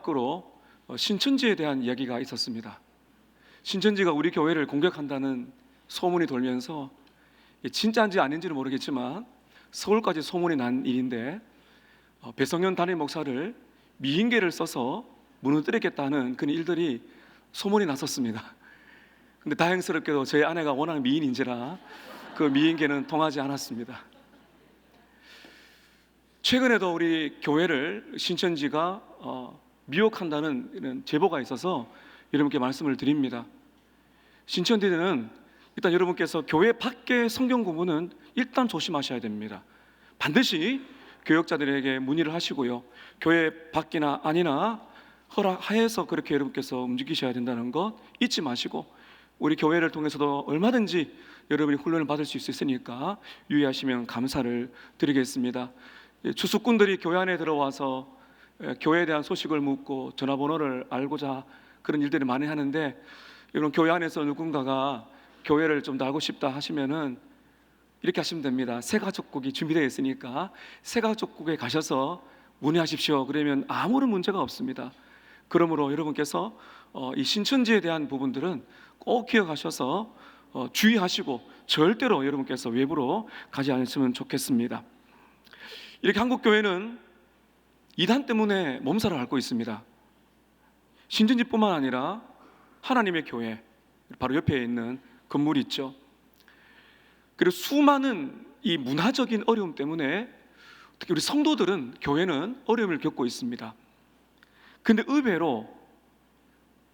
밖으로 신천지에 대한 이야기가 있었습니다. 신천지가 우리 교회를 공격한다는 소문이 돌면서 진짜인지 아닌지는 모르겠지만 서울까지 소문이 난 일인데 배성현 담임 목사를 미인계를 써서 무너뜨리겠다는 그런 일들이 소문이 났었습니다. 근데 다행스럽게도 제 아내가 워낙 미인인지라 그 미인계는 통하지 않았습니다. 최근에도 우리 교회를 신천지가 미혹한다는 이런 제보가 있어서 여러분께 말씀을 드립니다. 신천지는 일단 여러분께서 교회 밖의 성경 공부는 일단 조심하셔야 됩니다. 반드시 교역자들에게 문의를 하시고요, 교회 밖이나 아니나 허락하에서 그렇게 여러분께서 움직이셔야 된다는 것 잊지 마시고, 우리 교회를 통해서도 얼마든지 여러분이 훈련을 받을 수 있으니까 유의하시면 감사를 드리겠습니다. 추수꾼들이 교회 안에 들어와서 교회에 대한 소식을 묻고 전화번호를 알고자 그런 일들을 많이 하는데, 여러분 교회 안에서 누군가가 교회를 좀 더 알고 싶다 하시면은 이렇게 하시면 됩니다. 새가족국이 준비되어 있으니까 새가족국에 가셔서 문의하십시오. 그러면 아무런 문제가 없습니다. 그러므로 여러분께서 이 신천지에 대한 부분들은 꼭 기억하셔서 주의하시고 절대로 여러분께서 외부로 가지 않으시면 좋겠습니다. 이렇게 한국교회는 이단 때문에 몸살을 앓고 있습니다. 신천지뿐만 아니라 하나님의 교회 바로 옆에 있는 건물이 있죠. 그리고 수많은 이 문화적인 어려움 때문에 특히 우리 성도들은, 교회는 어려움을 겪고 있습니다. 근데 의외로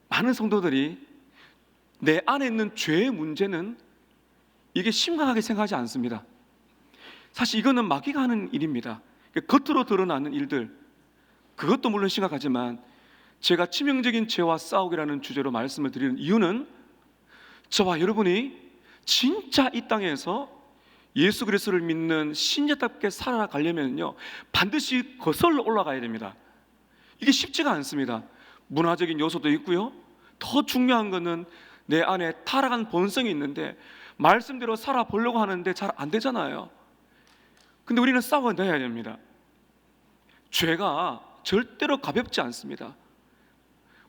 많은 성도들이 내 안에 있는 죄의 문제는 이게 심각하게 생각하지 않습니다. 사실 이거는 마귀가 하는 일입니다. 겉으로 드러나는 일들, 그것도 물론 심각하지만 제가 치명적인 죄와 싸우기라는 주제로 말씀을 드리는 이유는, 저와 여러분이 진짜 이 땅에서 예수 그리스도를 믿는 신자답게 살아가려면요, 반드시 거슬러 올라가야 됩니다. 이게 쉽지가 않습니다. 문화적인 요소도 있고요, 더 중요한 것은 내 안에 타락한 본성이 있는데 말씀대로 살아보려고 하는데 잘 안 되잖아요. 근데 우리는 싸워내야 됩니다. 죄가 절대로 가볍지 않습니다.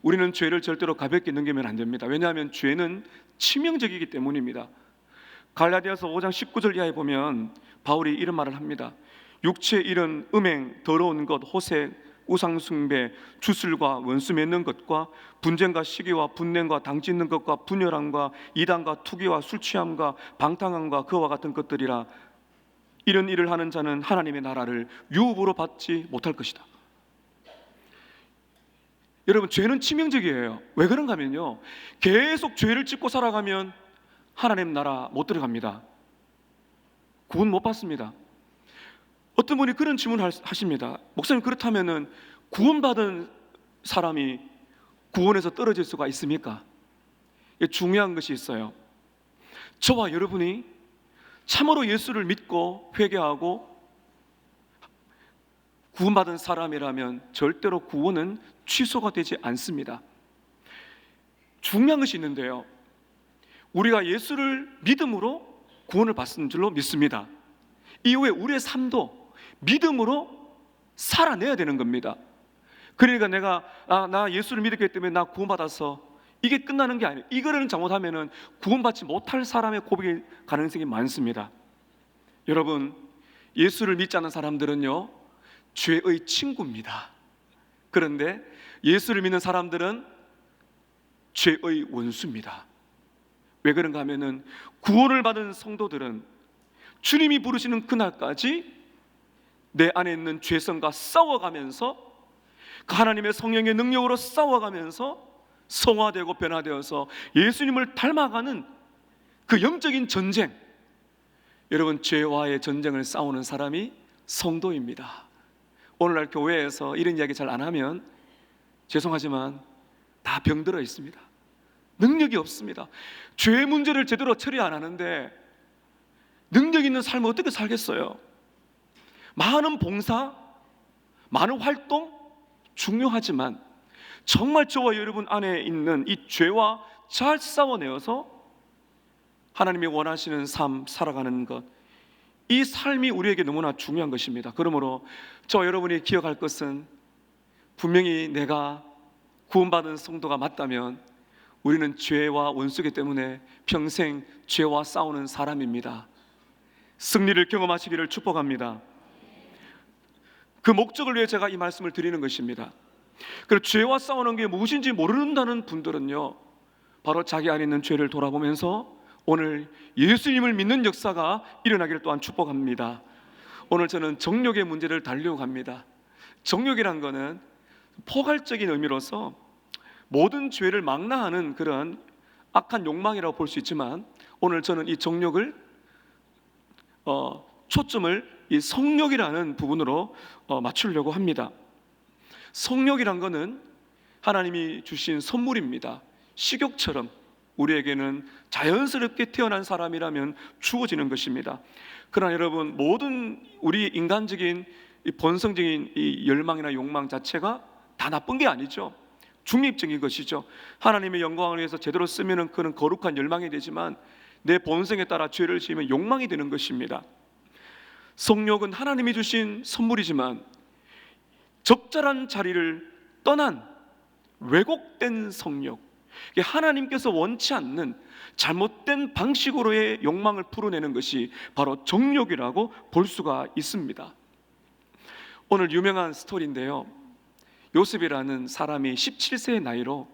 우리는 죄를 절대로 가볍게 넘기면 안 됩니다. 왜냐하면 죄는 치명적이기 때문입니다. 갈라디아서 5장 19절 이하에 보면 바울이 이런 말을 합니다. 육체의 일은 음행, 더러운 것, 호색, 우상숭배, 주술과 원수 맺는 것과 분쟁과 시기와 분냄과 당짓는 것과 분열함과 이단과 투기와 술취함과 방탕함과 그와 같은 것들이라. 이런 일을 하는 자는 하나님의 나라를 유업으로 받지 못할 것이다. 여러분, 죄는 치명적이에요. 왜 그런가 하면요, 계속 죄를 짓고 살아가면 하나님 나라 못 들어갑니다. 구원 못 받습니다. 어떤 분이 그런 질문을 하십니다. 목사님, 그렇다면은 구원받은 사람이 구원에서 떨어질 수가 있습니까? 중요한 것이 있어요. 저와 여러분이 참으로 예수를 믿고 회개하고 구원받은 사람이라면 절대로 구원은 취소가 되지 않습니다. 중요한 것이 있는데요, 우리가 예수를 믿음으로 구원을 받은 줄로 믿습니다. 이후에 우리의 삶도 믿음으로 살아내야 되는 겁니다. 그러니까 내가 나 예수를 믿었기 때문에 나 구원받아서 이게 끝나는 게 아니에요. 이거를 잘못하면 구원받지 못할 사람의 고백일 가능성이 많습니다. 여러분, 예수를 믿지 않는 사람들은요, 죄의 친구입니다. 그런데 예수를 믿는 사람들은 죄의 원수입니다. 왜 그런가 하면은 구원을 받은 성도들은 주님이 부르시는 그날까지 내 안에 있는 죄성과 싸워가면서, 그 하나님의 성령의 능력으로 싸워가면서 성화되고 변화되어서 예수님을 닮아가는 그 영적인 전쟁, 여러분, 죄와의 전쟁을 싸우는 사람이 성도입니다. 오늘날 교회에서 이런 이야기 잘 안 하면 죄송하지만 다 병들어 있습니다. 능력이 없습니다. 죄 문제를 제대로 처리 안 하는데 능력 있는 삶을 어떻게 살겠어요? 많은 봉사, 많은 활동 중요하지만 정말 저와 여러분 안에 있는 이 죄와 잘 싸워내어서 하나님이 원하시는 삶 살아가는 것, 이 삶이 우리에게 너무나 중요한 것입니다. 그러므로 저와 여러분이 기억할 것은, 분명히 내가 구원받은 성도가 맞다면 우리는 죄와 원수기 때문에 평생 죄와 싸우는 사람입니다. 승리를 경험하시기를 축복합니다. 그 목적을 위해 제가 이 말씀을 드리는 것입니다. 그리고 죄와 싸우는 게 무엇인지 모른다는 분들은요, 바로 자기 안에 있는 죄를 돌아보면서 오늘 예수님을 믿는 역사가 일어나기를 또한 축복합니다. 오늘 저는 정욕의 문제를 다루려고 합니다. 정욕이란 것은 포괄적인 의미로서 모든 죄를 망라하는 그런 악한 욕망이라고 볼 수 있지만, 오늘 저는 이 정욕을 초점을 이 성욕이라는 부분으로 맞추려고 합니다. 성욕이란 것은 하나님이 주신 선물입니다. 식욕처럼 우리에게는 자연스럽게 태어난 사람이라면 주어지는 것입니다. 그러나 여러분, 모든 우리 인간적인 이 본성적인 이 열망이나 욕망 자체가 다 나쁜 게 아니죠. 중립적인 것이죠. 하나님의 영광을 위해서 제대로 쓰면 그는 거룩한 열망이 되지만, 내 본성에 따라 죄를 지으면 욕망이 되는 것입니다. 성욕은 하나님이 주신 선물이지만 적절한 자리를 떠난 왜곡된 성욕, 하나님께서 원치 않는 잘못된 방식으로의 욕망을 풀어내는 것이 바로 정욕이라고 볼 수가 있습니다. 오늘 유명한 스토리인데요, 요셉이라는 사람이 17세의 나이로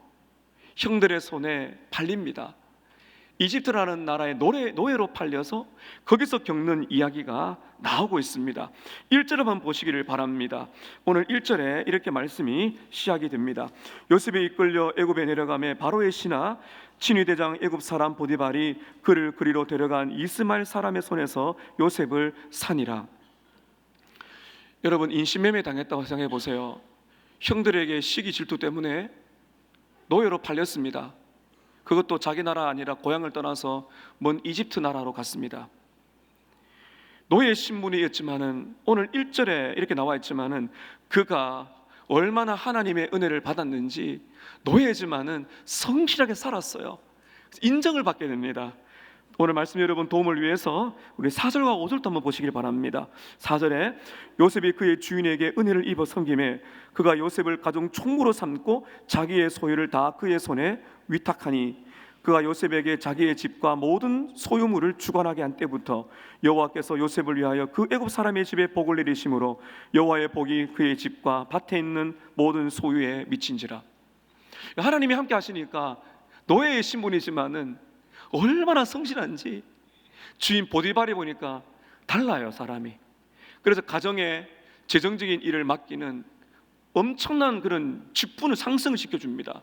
형들의 손에 팔립니다. 이집트라는 나라의 노예로 팔려서 거기서 겪는 이야기가 나오고 있습니다. 1절을 한번 보시기를 바랍니다. 오늘 1절에 이렇게 말씀이 시작이 됩니다. 요셉이 이끌려 애굽에 내려가매 바로의 신하 친위대장 애굽 사람 보디발이 그를 그리로 데려간 이스마엘 사람의 손에서 요셉을 사니라. 여러분, 인신매매 당했다고 생각해 보세요. 형들에게 시기 질투 때문에 노예로 팔렸습니다. 그것도 자기 나라 아니라 고향을 떠나서 먼 이집트 나라로 갔습니다. 노예 신분이었지만은 오늘 1절에 이렇게 나와 있지만은 그가 얼마나 하나님의 은혜를 받았는지 노예지만은 성실하게 살았어요. 인정을 받게 됩니다. 오늘 말씀 여러분 도움을 위해서 우리 4절과 5절도 한번 보시길 바랍니다. 4절에 요셉이 그의 주인에게 은혜를 입어 섬김에 그가 요셉을 가정 총무로 삼고 자기의 소유를 다 그의 손에 위탁하니 그가 요셉에게 자기의 집과 모든 소유물을 주관하게 한 때부터 여호와께서 요셉을 위하여 그 애굽 사람의 집에 복을 내리심으로 여호와의 복이 그의 집과 밭에 있는 모든 소유에 미친지라. 하나님이 함께 하시니까 노예의 신분이지만은 얼마나 성실한지 주인 보디발이 보니까 달라요, 사람이. 그래서 가정에 재정적인 일을 맡기는 엄청난 그런 직분을 상승을 시켜줍니다.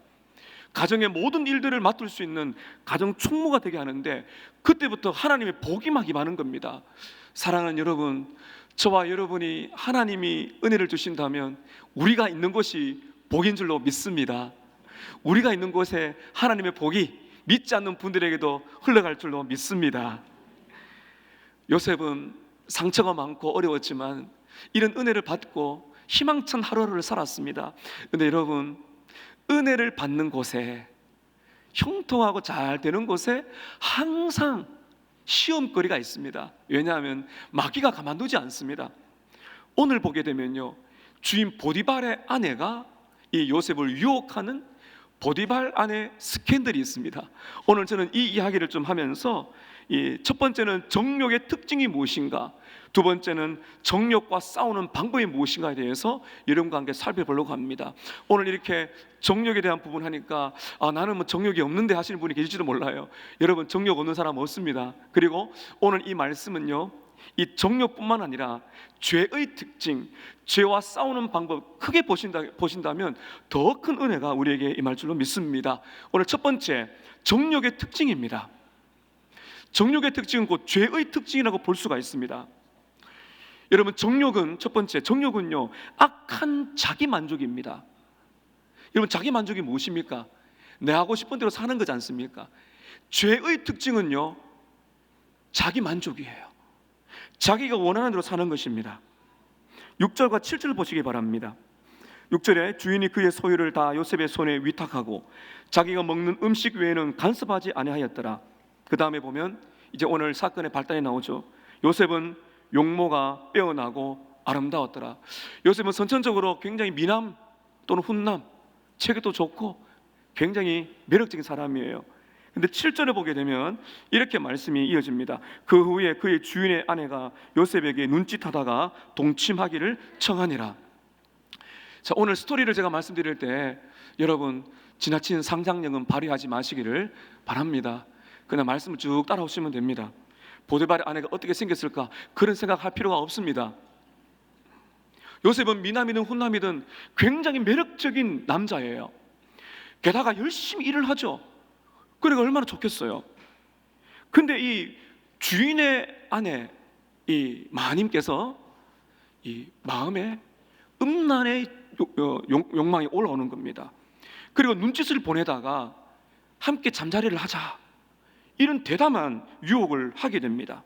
가정의 모든 일들을 맡을 수 있는 가정 총무가 되게 하는데, 그때부터 하나님의 복이 막 임하는 겁니다. 사랑하는 여러분, 저와 여러분이 하나님이 은혜를 주신다면 우리가 있는 곳이 복인 줄로 믿습니다. 우리가 있는 곳에 하나님의 복이 믿지 않는 분들에게도 흘러갈 줄로 믿습니다. 요셉은 상처가 많고 어려웠지만 이런 은혜를 받고 희망찬 하루를 살았습니다. 그런데 여러분, 은혜를 받는 곳에, 형통하고 잘 되는 곳에 항상 시험거리가 있습니다. 왜냐하면 마귀가 가만두지 않습니다. 오늘 보게 되면요, 주인 보디발의 아내가 이 요셉을 유혹하는 보디발 안에 스캔들이 있습니다. 오늘 저는 이 이야기를 좀 하면서 첫 번째는 정욕의 특징이 무엇인가, 두 번째는 정욕과 싸우는 방법이 무엇인가에 대해서 여러분과 함께 살펴보려고 합니다. 오늘 이렇게 정욕에 대한 부분 하니까 나는 뭐 정욕이 없는데 하시는 분이 계실지도 몰라요. 여러분, 정욕 없는 사람 없습니다. 그리고 오늘 이 말씀은요, 이 정욕뿐만 아니라 죄의 특징, 죄와 싸우는 방법 크게 보신다면 더 큰 은혜가 우리에게 임할 줄로 믿습니다. 오늘 첫 번째, 정욕의 특징입니다. 정욕의 특징은 곧 죄의 특징이라고 볼 수가 있습니다. 여러분, 정욕은 첫 번째, 정욕은요, 악한 자기 만족입니다. 여러분, 자기 만족이 무엇입니까? 내 하고 싶은 대로 사는 거지 않습니까? 죄의 특징은요, 자기 만족이에요. 자기가 원하는 대로 사는 것입니다. 6절과 7절을 보시기 바랍니다. 6절에 주인이 그의 소유를 다 요셉의 손에 위탁하고 자기가 먹는 음식 외에는 간섭하지 아니하였더라. 그 다음에 보면 이제 오늘 사건의 발단이 나오죠. 요셉은 용모가 빼어나고 아름다웠더라. 요셉은 선천적으로 굉장히 미남 또는 훈남, 체격도 좋고 굉장히 매력적인 사람이에요. 근데 7절에 보게 되면 이렇게 말씀이 이어집니다. 그 후에 그의 주인의 아내가 요셉에게 눈짓하다가 동침하기를 청하니라. 자, 오늘 스토리를 제가 말씀드릴 때 여러분 지나친 상상력은 발휘하지 마시기를 바랍니다. 그냥 말씀을 쭉 따라오시면 됩니다. 보디발의 아내가 어떻게 생겼을까 그런 생각할 필요가 없습니다. 요셉은 미남이든 훈남이든 굉장히 매력적인 남자예요. 게다가 열심히 일을 하죠. 그러니까 얼마나 좋겠어요. 근데 이 주인의 아내 이 마님께서 이 마음에 음란의 욕망이 올라오는 겁니다. 그리고 눈짓을 보내다가 함께 잠자리를 하자 이런 대담한 유혹을 하게 됩니다.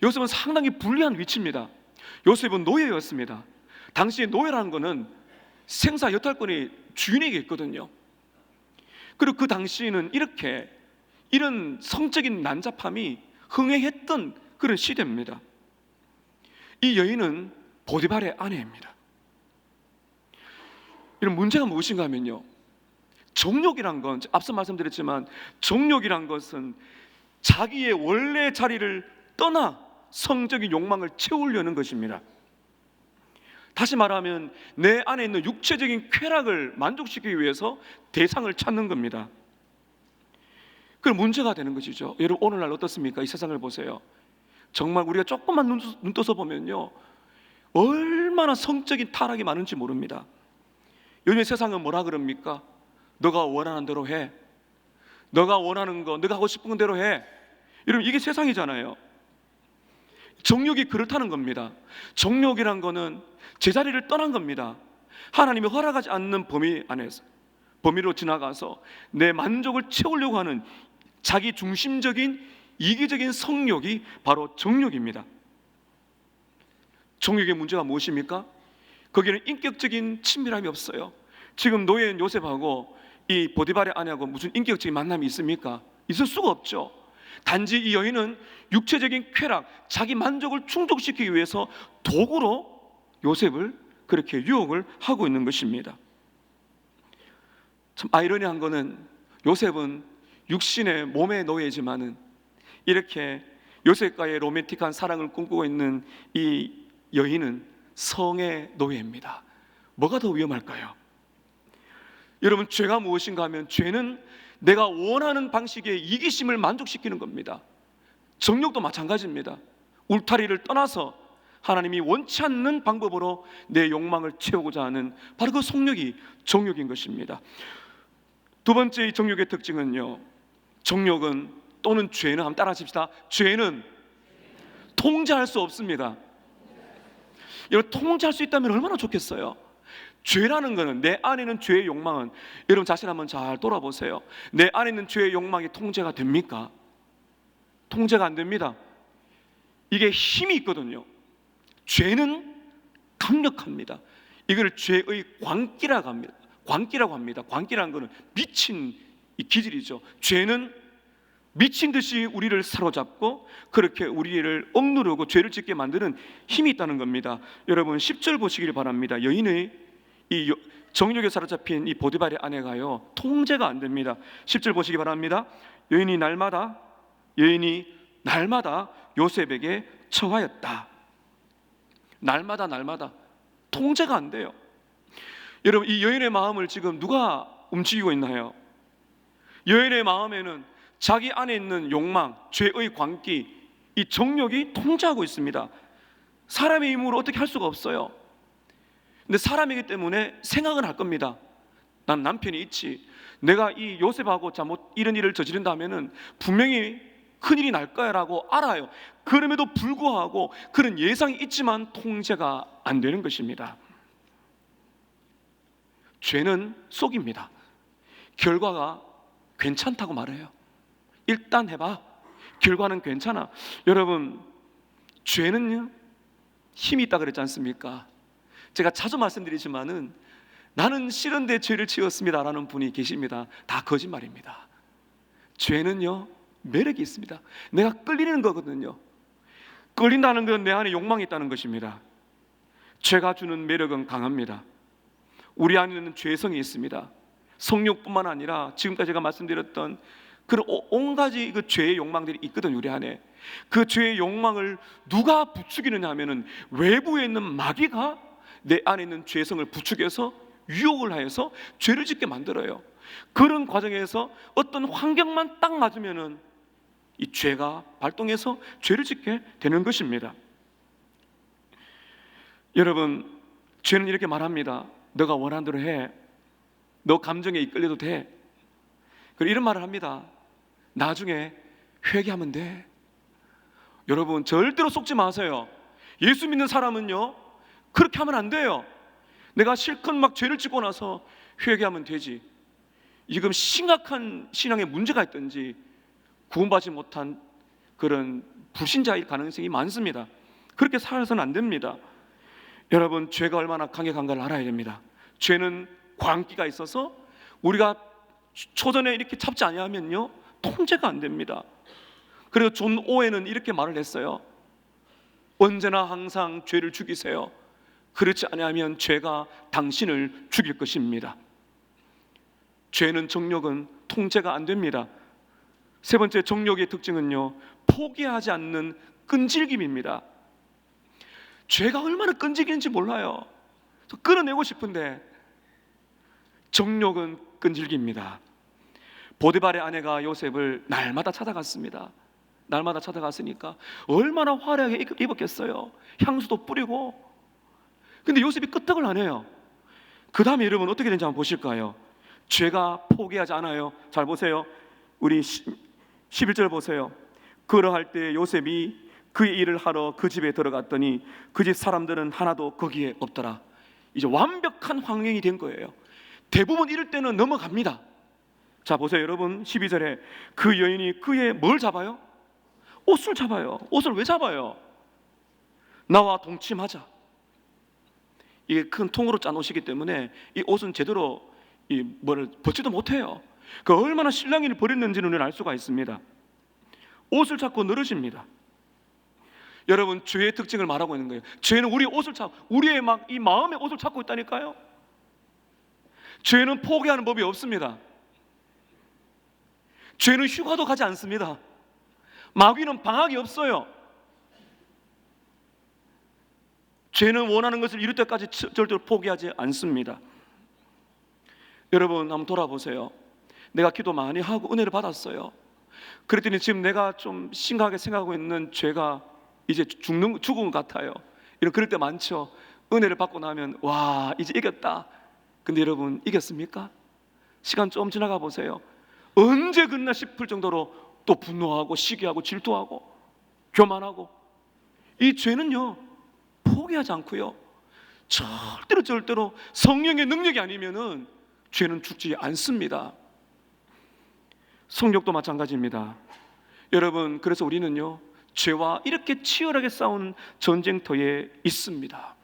요셉은 상당히 불리한 위치입니다. 요셉은 노예였습니다. 당시에 노예라는 것은 생사 여탈권이 주인에게 있거든요. 그리고 그 당시에는 이런 성적인 난잡함이 흥행했던 그런 시대입니다. 이 여인은 보디발의 아내입니다. 이런 문제가 무엇인가 하면요, 정욕이란 건 앞서 말씀드렸지만 정욕이란 것은 자기의 원래 자리를 떠나 성적인 욕망을 채우려는 것입니다. 다시 말하면 내 안에 있는 육체적인 쾌락을 만족시키기 위해서 대상을 찾는 겁니다. 그럼 문제가 되는 것이죠. 여러분 오늘날 어떻습니까? 이 세상을 보세요. 정말 우리가 조금만 눈 떠서 보면요 얼마나 성적인 타락이 많은지 모릅니다. 요즘 세상은 뭐라 그럽니까? 너가 원하는 대로 해. 너가 원하는 거, 너가 하고 싶은 대로 해. 여러분 이게 세상이잖아요. 정욕이 그렇다는 겁니다. 정욕이란 거는 제자리를 떠난 겁니다. 하나님이 허락하지 않는 범위 안에서 범위로 지나가서 내 만족을 채우려고 하는 자기 중심적인 이기적인 성욕이 바로 정욕입니다. 정욕의 문제가 무엇입니까? 거기는 인격적인 친밀함이 없어요. 지금 노예인 요셉하고 이 보디발의 아내하고 무슨 인격적인 만남이 있습니까? 있을 수가 없죠. 단지 이 여인은 육체적인 쾌락, 자기 만족을 충족시키기 위해서 도구로 요셉을 그렇게 유혹을 하고 있는 것입니다. 참 아이러니한 거는 요셉은 육신의 몸의 노예지만은 이렇게 요셉과의 로맨틱한 사랑을 꿈꾸고 있는 이 여인은 성의 노예입니다. 뭐가 더 위험할까요? 여러분 죄가 무엇인가 하면 죄는 내가 원하는 방식의 이기심을 만족시키는 겁니다. 정욕도 마찬가지입니다. 울타리를 떠나서 하나님이 원치 않는 방법으로 내 욕망을 채우고자 하는 바로 그 속력이 정욕인 것입니다. 두 번째 이 정욕의 특징은요, 정욕은 또는 죄는 한번 따라하십시다. 죄는 통제할 수 없습니다. 여러분 통제할 수 있다면 얼마나 좋겠어요. 죄라는 것은 내 안에 있는 죄의 욕망은 여러분 자신 한번 잘 돌아보세요. 내 안에 있는 죄의 욕망이 통제가 됩니까? 통제가 안 됩니다. 이게 힘이 있거든요. 죄는 강력합니다. 이걸 죄의 광기라고 합니다. 광기라는 것은 미친 이 기질이죠. 죄는 미친 듯이 우리를 사로잡고 그렇게 우리를 억누르고 죄를 짓게 만드는 힘이 있다는 겁니다. 여러분 10절 보시길 바랍니다. 여인의 이 정욕에 사로잡힌 이 보디발의 아내가요 통제가 안 됩니다. 10절 보시기 바랍니다. 여인이 날마다 요셉에게 청하였다. 날마다 통제가 안 돼요. 여러분 이 여인의 마음을 지금 누가 움직이고 있나요? 여인의 마음에는 자기 안에 있는 욕망, 죄의 광기, 이 정욕이 통제하고 있습니다. 사람의 힘으로 어떻게 할 수가 없어요. 근데 사람이기 때문에 생각은 할 겁니다. 난 남편이 있지. 내가 이 요셉하고 잘못 이런 일을 저지른다 하면은 분명히 큰일이 날 거야라고 알아요. 그럼에도 불구하고 그런 예상이 있지만 통제가 안 되는 것입니다. 죄는 속입니다. 결과가 괜찮다고 말해요. 일단 해봐. 결과는 괜찮아. 여러분 죄는요 힘이 있다 그랬지 않습니까? 제가 자주 말씀드리지만은 나는 싫은데 죄를 지었습니다 라는 분이 계십니다. 다 거짓말입니다. 죄는요 매력이 있습니다. 내가 끌리는 거거든요. 끌린다는 건 내 안에 욕망이 있다는 것입니다. 죄가 주는 매력은 강합니다. 우리 안에는 죄성이 있습니다. 성욕뿐만 아니라 지금까지 제가 말씀드렸던 그런 온갖 그 죄의 욕망들이 있거든요. 우리 안에 그 죄의 욕망을 누가 부추기느냐 하면은 외부에 있는 마귀가 내 안에 있는 죄성을 부추겨서 유혹을 하여서 죄를 짓게 만들어요. 그런 과정에서 어떤 환경만 딱 맞으면은 이 죄가 발동해서 죄를 짓게 되는 것입니다. 여러분, 죄는 이렇게 말합니다. 너가 원하는 대로 해. 너 감정에 이끌려도 돼. 그리고 이런 말을 합니다. 나중에 회개하면 돼. 여러분, 절대로 속지 마세요. 예수 믿는 사람은요, 그렇게 하면 안 돼요. 내가 실컷 막 죄를 짓고 나서 회개하면 되지. 지금 심각한 신앙에 문제가 있든지 구원받지 못한 그런 불신자일 가능성이 많습니다. 그렇게 살아서는 안 됩니다. 여러분, 죄가 얼마나 강력한가를 알아야 됩니다. 죄는 광기가 있어서 우리가 초전에 이렇게 잡지 아니하면요 통제가 안 됩니다. 그리고 존 오웬은 이렇게 말을 했어요. 언제나 항상 죄를 죽이세요. 그렇지 아니하면 죄가 당신을 죽일 것입니다. 죄는 정욕은 통제가 안 됩니다. 세 번째 정욕의 특징은요, 포기하지 않는 끈질김입니다. 죄가 얼마나 끈질기는지 몰라요. 끌어내고 싶은데 정욕은 끈질깁니다. 보디발의 아내가 요셉을 날마다 찾아갔습니다. 날마다 찾아갔으니까 얼마나 화려하게 입었겠어요. 향수도 뿌리고. 근데 요셉이 끄떡을 안 해요. 그 다음에 여러분 어떻게 되는지 한번 보실까요? 죄가 포기하지 않아요. 잘 보세요. 우리 11절 보세요. 그러할 때 요셉이 그의 일을 하러 그 집에 들어갔더니 그 집 사람들은 하나도 거기에 없더라. 이제 완벽한 환경이 된 거예요. 대부분 이럴 때는 넘어갑니다. 자 보세요 여러분, 12절에 그 여인이 그의 뭘 잡아요? 옷을 잡아요. 옷을 왜 잡아요? 나와 동침하자. 이게 큰 통으로 짠 옷이기 때문에 이 옷은 제대로 벗지도 못해요. 그 얼마나 신랑이를 버렸는지는 우리는 알 수가 있습니다. 옷을 잡고 늘어집니다. 여러분, 죄의 특징을 말하고 있는 거예요. 죄는 우리의 옷을 우리의 이 마음의 옷을 찾고 있다니까요. 죄는 포기하는 법이 없습니다. 죄는 휴가도 가지 않습니다. 마귀는 방학이 없어요. 죄는 원하는 것을 이룰 때까지 절대로 포기하지 않습니다. 여러분 한번 돌아보세요. 내가 기도 많이 하고 은혜를 받았어요. 그랬더니 지금 내가 좀 심각하게 생각하고 있는 죄가 이제 죽은 것 같아요. 그럴 때 많죠. 은혜를 받고 나면 와 이제 이겼다. 근데 여러분 이겼습니까? 시간 좀 지나가 보세요. 언제 끝나 싶을 정도로 또 분노하고 시기하고 질투하고 교만하고. 이 죄는요 포기하지 않고요 절대로 성령의 능력이 아니면은 죄는 죽지 않습니다. 성욕도 마찬가지입니다. 여러분, 그래서 우리는요 죄와 이렇게 치열하게 싸우는 전쟁터에 있습니다.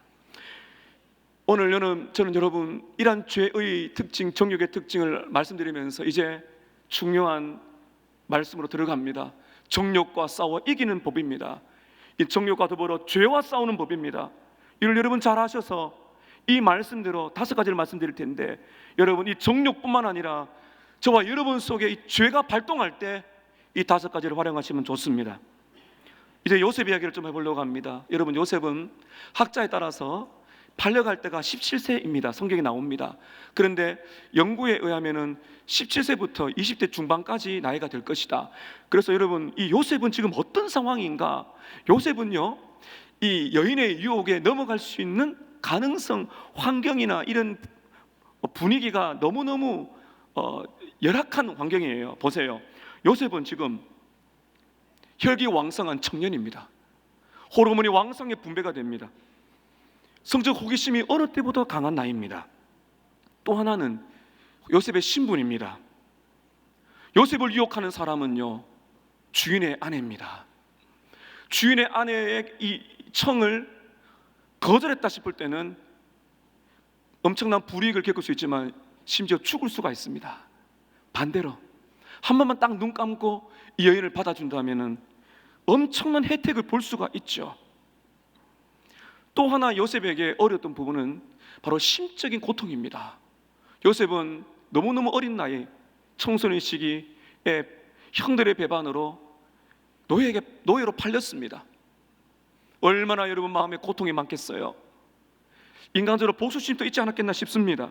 오늘 저는 여러분 이러한 죄의 특징, 정욕의 특징을 말씀드리면서 이제 중요한 말씀으로 들어갑니다. 정욕과 싸워 이기는 법입니다. 이 정욕과 더불어 죄와 싸우는 법입니다. 이걸 여러분 잘 아셔서 이 말씀대로 5가지를 말씀드릴 텐데, 여러분 이 정욕뿐만 아니라 저와 여러분 속에 이 죄가 발동할 때 이 5가지를 활용하시면 좋습니다. 이제 요셉 이야기를 좀 해보려고 합니다. 여러분, 요셉은 학자에 따라서 팔려갈 때가 17세입니다. 성경에 나옵니다. 그런데 연구에 의하면은 17세부터 20대 중반까지 나이가 될 것이다. 그래서 여러분, 이 요셉은 지금 어떤 상황인가? 요셉은요, 이 여인의 유혹에 넘어갈 수 있는 가능성, 환경이나 이런 분위기가 너무너무 열악한 환경이에요. 보세요. 요셉은 지금 혈기왕성한 청년입니다. 호르몬이 왕성하게 분배가 됩니다. 성적 호기심이 어느 때보다 강한 나이입니다. 또 하나는 요셉의 신분입니다. 요셉을 유혹하는 사람은요 주인의 아내입니다. 주인의 아내의 이 청을 거절했다 싶을 때는 엄청난 불이익을 겪을 수 있지만 심지어 죽을 수가 있습니다. 반대로 한 번만 딱 눈 감고 이 여인을 받아준다면 엄청난 혜택을 볼 수가 있죠. 또 하나 요셉에게 어려웠던 부분은 바로 심적인 고통입니다. 요셉은 너무너무 어린 나이, 청소년 시기에 형들의 배반으로 노예로 팔렸습니다. 얼마나 여러분 마음에 고통이 많겠어요. 인간적으로 복수심도 있지 않았겠나 싶습니다.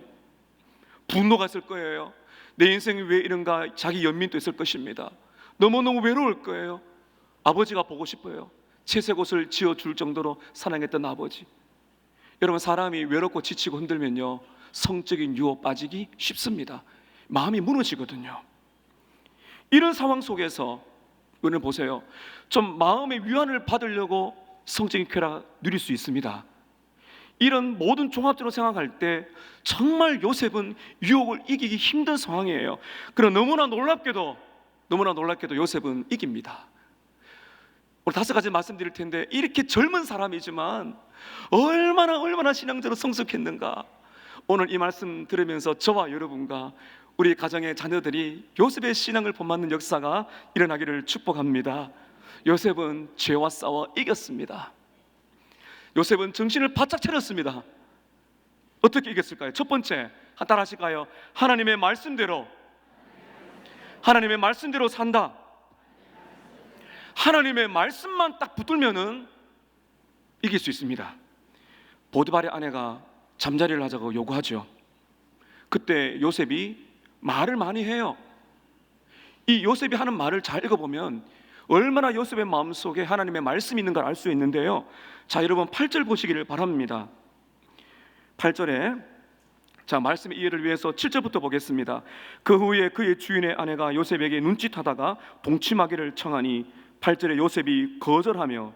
분노가 있을 거예요. 내 인생이 왜 이런가, 자기 연민도 있을 것입니다. 너무너무 외로울 거예요. 아버지가 보고 싶어요. 채색 옷을 지어줄 정도로 사랑했던 아버지. 여러분, 사람이 외롭고 지치고 힘들면요, 성적인 유혹 빠지기 쉽습니다. 마음이 무너지거든요. 이런 상황 속에서 오늘 보세요, 좀 마음의 위안을 받으려고 성적인 쾌락 누릴 수 있습니다. 이런 모든 종합적으로 생각할 때 정말 요셉은 유혹을 이기기 힘든 상황이에요. 그러나 너무나 놀랍게도 요셉은 이깁니다. 오늘 5가지 말씀드릴 텐데, 이렇게 젊은 사람이지만 얼마나 신앙적으로 성숙했는가. 오늘 이 말씀 들으면서 저와 여러분과 우리 가정의 자녀들이 요셉의 신앙을 본받는 역사가 일어나기를 축복합니다. 요셉은 죄와 싸워 이겼습니다. 요셉은 정신을 바짝 차렸습니다. 어떻게 이겼을까요? 첫 번째, 따라 하실까요? 하나님의 말씀대로 산다. 하나님의 말씀만 딱 붙들면은 이길 수 있습니다. 보디발의 아내가 잠자리를 하자고 요구하죠. 그때 요셉이 말을 많이 해요. 이 요셉이 하는 말을 잘 읽어보면 얼마나 요셉의 마음속에 하나님의 말씀이 있는 걸 알 수 있는데요. 자, 여러분 8절 보시기를 바랍니다. 8절에 말씀의 이해를 위해서 7절부터 보겠습니다. 그 후에 그의 주인의 아내가 요셉에게 눈짓하다가 동침하기를 청하니 8절에 요셉이 거절하며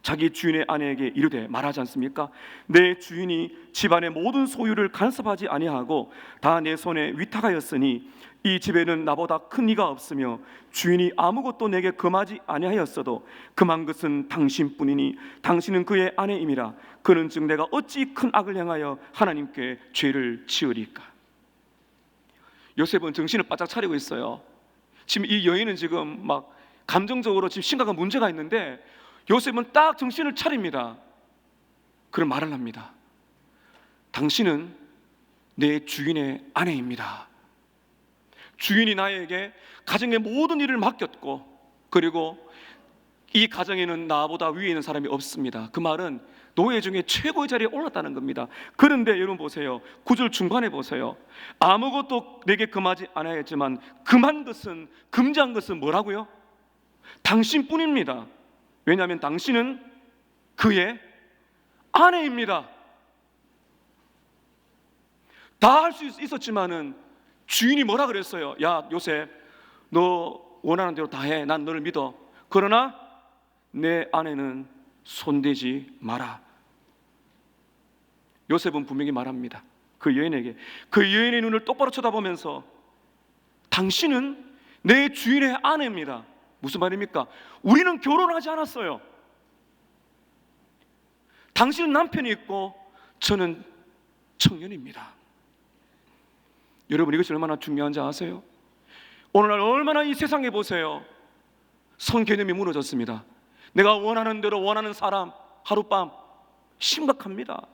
자기 주인의 아내에게 이르되, 말하지 않습니까? 내 주인이 집안의 모든 소유를 간섭하지 아니하고 다 내 손에 위탁하였으니 이 집에는 나보다 큰 이가 없으며 주인이 아무것도 내게 금하지 아니하였어도 금한 것은 당신뿐이니 당신은 그의 아내임이라. 그는 즉 내가 어찌 큰 악을 행하여 하나님께 죄를 지으리까. 요셉은 정신을 바짝 차리고 있어요. 지금 이 여인은 지금 막 감정적으로 지금 심각한 문제가 있는데 요셉은 딱 정신을 차립니다. 그런 말을 합니다. 당신은 내 주인의 아내입니다. 주인이 나에게 가정의 모든 일을 맡겼고, 그리고 이 가정에는 나보다 위에 있는 사람이 없습니다. 그 말은 노예 중에 최고의 자리에 올랐다는 겁니다. 그런데 여러분 보세요, 9절 중간에 보세요. 아무것도 내게 금하지 않아야지만 금지한 것은 뭐라고요? 당신뿐입니다. 왜냐하면 당신은 그의 아내입니다. 다 할 수 있었지만은 주인이 뭐라 그랬어요? 야 요셉, 너 원하는 대로 다 해. 난 너를 믿어. 그러나 내 아내는 손대지 마라. 요셉은 분명히 말합니다. 그 여인에게, 그 여인의 눈을 똑바로 쳐다보면서 당신은 내 주인의 아내입니다. 무슨 말입니까? 우리는 결혼하지 않았어요. 당신은 남편이 있고 저는 청년입니다. 여러분, 이것이 얼마나 중요한지 아세요? 오늘날 얼마나 이 세상에 보세요, 성 개념이 무너졌습니다. 내가 원하는 대로 원하는 사람, 하룻밤 심각합니다.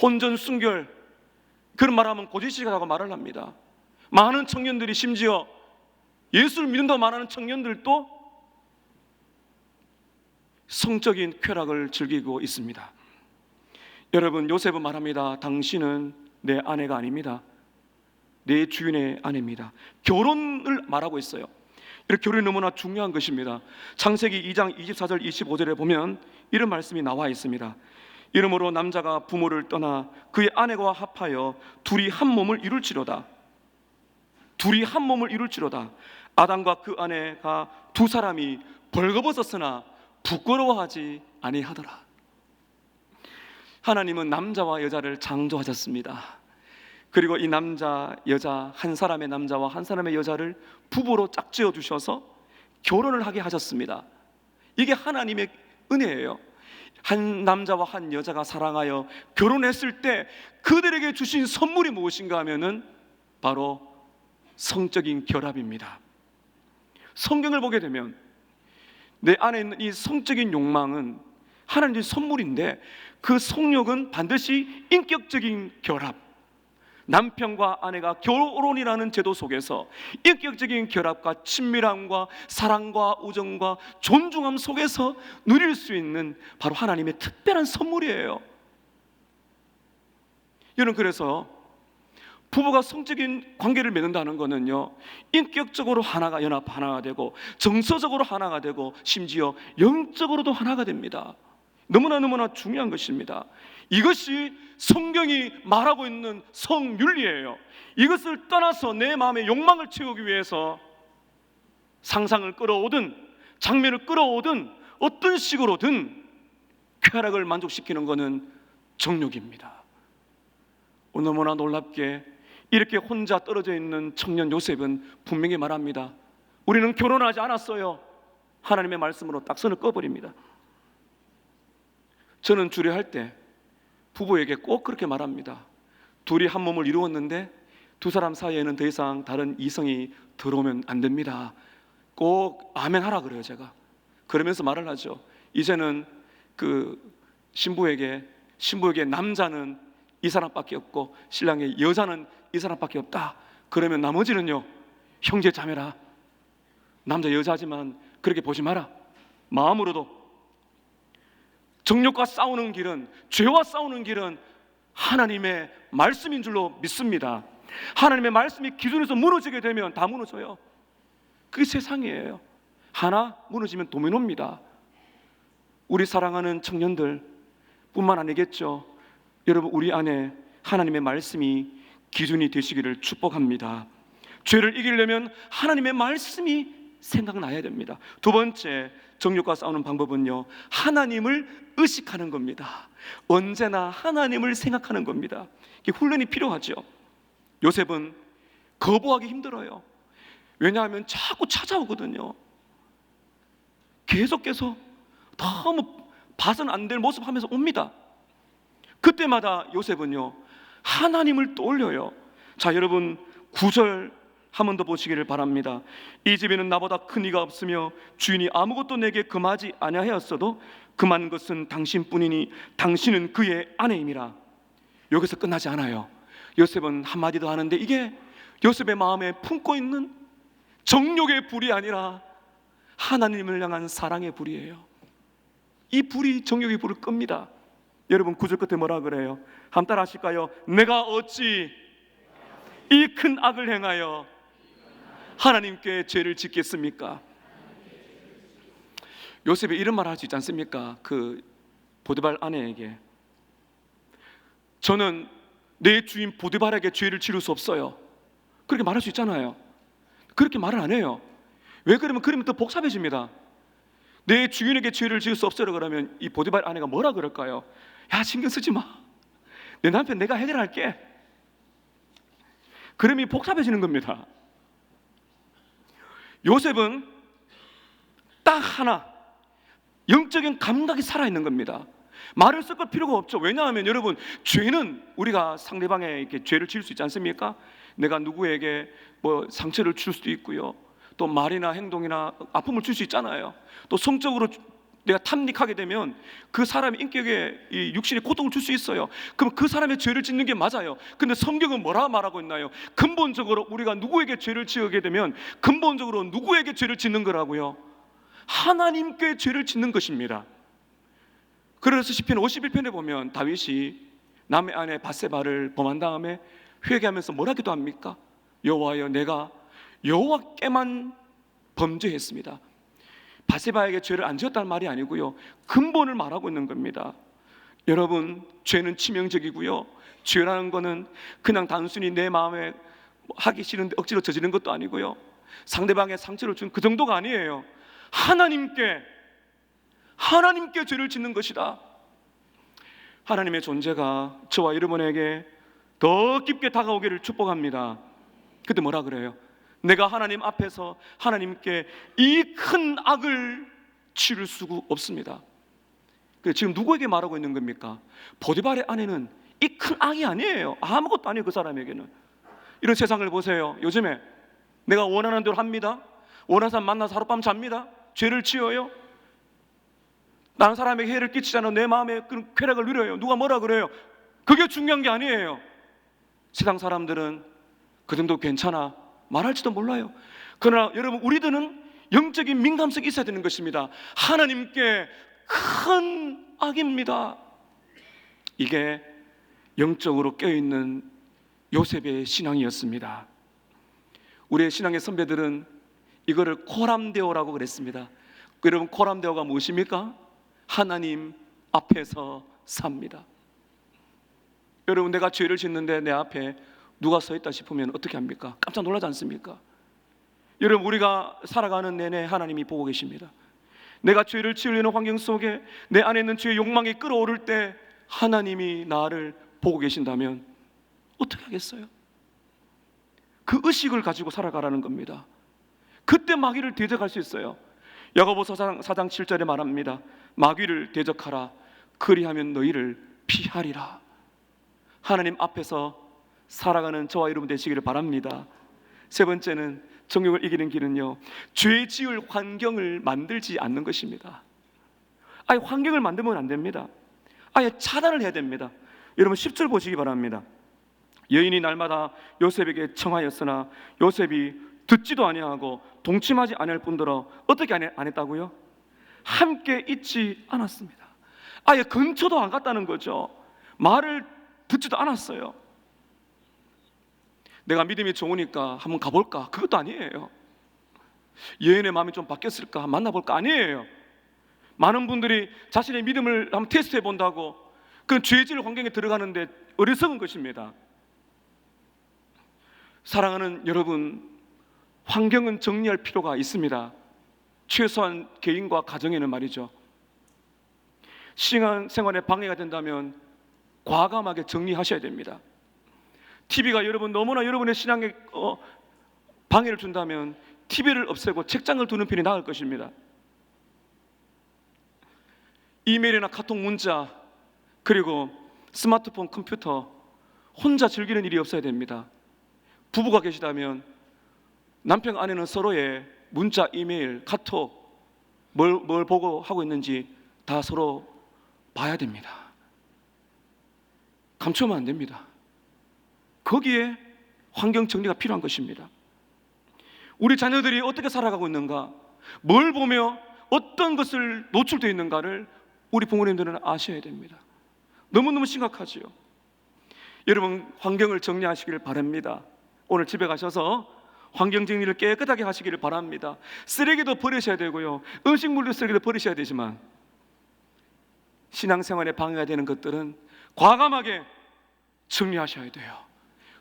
혼전 순결, 그런 말하면 고지식이라고 말을 합니다. 많은 청년들이, 심지어 예수를 믿는다고 말하는 청년들도 성적인 쾌락을 즐기고 있습니다. 여러분, 요셉은 말합니다. 당신은 내 아내가 아닙니다. 내 주인의 아내입니다. 결혼을 말하고 있어요. 이렇게 결혼이 너무나 중요한 것입니다. 창세기 2장 24절 25절에 보면 이런 말씀이 나와 있습니다. 이러므로 남자가 부모를 떠나 그의 아내와 합하여 둘이 한 몸을 이룰지로다. 둘이 한 몸을 이룰지로다. 아담과 그 아내가 두 사람이 벌거벗었으나 부끄러워하지 아니하더라. 하나님은 남자와 여자를 창조하셨습니다. 그리고 이 남자, 여자, 한 사람의 남자와 한 사람의 여자를 부부로 짝지어 주셔서 결혼을 하게 하셨습니다. 이게 하나님의 은혜예요. 한 남자와 한 여자가 사랑하여 결혼했을 때 그들에게 주신 선물이 무엇인가 하면은 바로 성적인 결합입니다. 성경을 보게 되면 내 안에 있는 이 성적인 욕망은 하나님의 선물인데, 그 속력은 반드시 인격적인 결합, 남편과 아내가 결혼이라는 제도 속에서 인격적인 결합과 친밀함과 사랑과 우정과 존중함 속에서 누릴 수 있는 바로 하나님의 특별한 선물이에요. 여러분, 그래서 부부가 성적인 관계를 맺는다는 것은요, 인격적으로 하나가 되고, 정서적으로 하나가 되고, 심지어 영적으로도 하나가 됩니다. 너무나 중요한 것입니다. 이것이 성경이 말하고 있는 성윤리예요. 이것을 떠나서 내 마음의 욕망을 채우기 위해서 상상을 끌어오든 장면을 끌어오든 어떤 식으로든 쾌락을 만족시키는 것은 정욕입니다. 너무나 놀랍게 이렇게 혼자 떨어져 있는 청년 요셉은 분명히 말합니다. 우리는 결혼하지 않았어요. 하나님의 말씀으로 딱 선을 꺼버립니다. 저는 주례할 때 부부에게 꼭 그렇게 말합니다. 둘이 한 몸을 이루었는데 두 사람 사이에는 더 이상 다른 이성이 들어오면 안 됩니다. 꼭 아멘 하라 그래요. 제가 그러면서 말을 하죠. 이제는 그 신부에게 남자는 이 사람밖에 없고 신랑의 여자는 이 사람밖에 없다. 그러면 나머지는요, 형제 자매라. 남자 여자지만 그렇게 보지 마라. 마음으로도. 정욕과 싸우는 길은, 죄와 싸우는 길은 하나님의 말씀인 줄로 믿습니다. 하나님의 말씀이 기준에서 무너지게 되면 다 무너져요. 그게 세상이에요. 하나 무너지면 도미노입니다. 우리 사랑하는 청년들 뿐만 아니겠죠. 여러분, 우리 안에 하나님의 말씀이 기준이 되시기를 축복합니다. 죄를 이기려면 하나님의 말씀이 생각나야 됩니다. 두 번째, 정욕과 싸우는 방법은요, 하나님을 의식하는 겁니다. 언제나 하나님을 생각하는 겁니다. 이게 훈련이 필요하죠. 요셉은 거부하기 힘들어요. 왜냐하면 자꾸 찾아오거든요. 계속해서 너무 봐서는 안 될 모습 하면서 옵니다. 그때마다 요셉은요, 하나님을 떠올려요. 자, 여러분 9절 한 번 더 보시기를 바랍니다. 이 집에는 나보다 큰 이가 없으며 주인이 아무것도 내게 금하지 아니하였어도 금한 것은 당신뿐이니 당신은 그의 아내임이라. 여기서 끝나지 않아요. 요셉은 한마디 더 하는데 이게 요셉의 마음에 품고 있는 정욕의 불이 아니라 하나님을 향한 사랑의 불이에요. 이 불이 정욕의 불을 끕니다. 여러분 9절 끝에 뭐라 그래요? 한번 따라 하실까요? 내가 어찌 이 큰 악을 행하여 하나님께 죄를 짓겠습니까? 요셉이 이런 말을 할 수 있지 않습니까? 그 보디발 아내에게, 저는 내 주인 보디발에게 죄를 지를 수 없어요. 그렇게 말할 수 있잖아요. 그렇게 말을 안 해요. 왜 그러면 더 복잡해집니다. 내 주인에게 죄를 지을 수 없어요 그러면 이 보디발 아내가 뭐라 그럴까요? 야, 신경 쓰지 마. 내 남편 내가 해결할게. 그러면 복잡해지는 겁니다. 요셉은 딱 하나, 영적인 감각이 살아있는 겁니다. 말을 섞을 필요가 없죠. 왜냐하면 여러분, 죄는 우리가 상대방에게 죄를 지을 수 있지 않습니까? 내가 누구에게 뭐 상처를 줄 수도 있고요, 또 말이나 행동이나 아픔을 줄 수 있잖아요. 또 성적으로 내가 탐닉하게 되면 그 사람의 인격에 이 육신의 고통을 줄 수 있어요. 그럼 그 사람의 죄를 짓는 게 맞아요. 근데 성경은 뭐라 말하고 있나요? 근본적으로 우리가 누구에게 죄를 지게 되면 근본적으로 누구에게 죄를 짓는 거라고요? 하나님께 죄를 짓는 것입니다. 그래서 시편 51편에 보면 다윗이 남의 아내 밧세바를 범한 다음에 회개하면서 뭐라 기도합니까? 여호와여, 내가 여호와께만 범죄했습니다. 밧세바에게 죄를 안 지었다는 말이 아니고요, 근본을 말하고 있는 겁니다. 여러분, 죄는 치명적이고요, 죄라는 거는 그냥 단순히 내 마음에 하기 싫은데 억지로 저지른 것도 아니고요, 상대방의 상처를 준 그 정도가 아니에요. 하나님께 죄를 짓는 것이다. 하나님의 존재가 저와 여러분에게 더 깊게 다가오기를 축복합니다. 그때 뭐라 그래요? 내가 하나님 앞에서 하나님께 이 큰 악을 치를 수가 없습니다. 지금 누구에게 말하고 있는 겁니까? 보디발의 아내는 이 큰 악이 아니에요. 아무것도 아니에요. 그 사람에게는. 이런 세상을 보세요. 요즘에 내가 원하는 대로 합니다. 원하는 사람 만나서 하룻밤 잡니다. 죄를 지어요. 다른 사람에게 해를 끼치지 않아 내 마음에 그런 쾌락을 누려요. 누가 뭐라 그래요? 그게 중요한 게 아니에요. 세상 사람들은 그 정도 괜찮아 말할지도 몰라요. 그러나 여러분, 우리들은 영적인 민감성이 있어야 되는 것입니다. 하나님께 큰 악입니다. 이게 영적으로 깨어있는 요셉의 신앙이었습니다. 우리의 신앙의 선배들은 이거를 코람데오라고 그랬습니다. 여러분, 코람데오가 무엇입니까? 하나님 앞에서 삽니다. 여러분, 내가 죄를 짓는데 내 앞에 누가 서 있다 싶으면 어떻게 합니까? 깜짝 놀라지 않습니까? 여러분, 우리가 살아가는 내내 하나님이 보고 계십니다. 내가 죄를 지으려는 환경 속에 내 안에 있는 죄의 욕망이 끌어오를 때 하나님이 나를 보고 계신다면 어떻게 하겠어요? 그 의식을 가지고 살아가라는 겁니다. 그때 마귀를 대적할 수 있어요. 야고보서 4장 7절에 말합니다. 마귀를 대적하라. 그리하면 너희를 피하리라. 하나님 앞에서 살아가는 저와 여러분 되시기를 바랍니다. 세 번째는, 정욕을 이기는 길은요, 죄 지을 환경을 만들지 않는 것입니다. 아예 환경을 만들면 안 됩니다. 아예 차단을 해야 됩니다. 여러분 10절 보시기 바랍니다. 여인이 날마다 요셉에게 청하였으나 요셉이 듣지도 아니하고 동침하지 않을 뿐더러 어떻게 안 했다고요? 함께 있지 않았습니다. 아예 근처도 안 갔다는 거죠. 말을 듣지도 않았어요. 내가 믿음이 좋으니까 한번 가볼까? 그것도 아니에요. 여인의 마음이 좀 바뀌었을까? 만나볼까? 아니에요. 많은 분들이 자신의 믿음을 한번 테스트해 본다고 그런 죄질 환경에 들어가는데 어리석은 것입니다. 사랑하는 여러분, 환경은 정리할 필요가 있습니다. 최소한 개인과 가정에는 말이죠. 신앙 생활에 방해가 된다면 과감하게 정리하셔야 됩니다. TV가 여러분 너무나 여러분의 신앙에 방해를 준다면 TV를 없애고 책장을 두는 편이 나을 것입니다. 이메일이나 카톡 문자, 그리고 스마트폰, 컴퓨터 혼자 즐기는 일이 없어야 됩니다. 부부가 계시다면 남편 아내는 서로의 문자, 이메일, 카톡 뭘 보고 하고 있는지 다 서로 봐야 됩니다. 감추면 안 됩니다. 거기에 환경 정리가 필요한 것입니다. 우리 자녀들이 어떻게 살아가고 있는가, 뭘 보며 어떤 것을 노출되어 있는가를 우리 부모님들은 아셔야 됩니다. 너무너무 심각하지요. 여러분, 환경을 정리하시길 바랍니다. 오늘 집에 가셔서 환경 정리를 깨끗하게 하시기를 바랍니다. 쓰레기도 버리셔야 되고요, 음식물도 쓰레기도 버리셔야 되지만 신앙생활에 방해가 되는 것들은 과감하게 정리하셔야 돼요.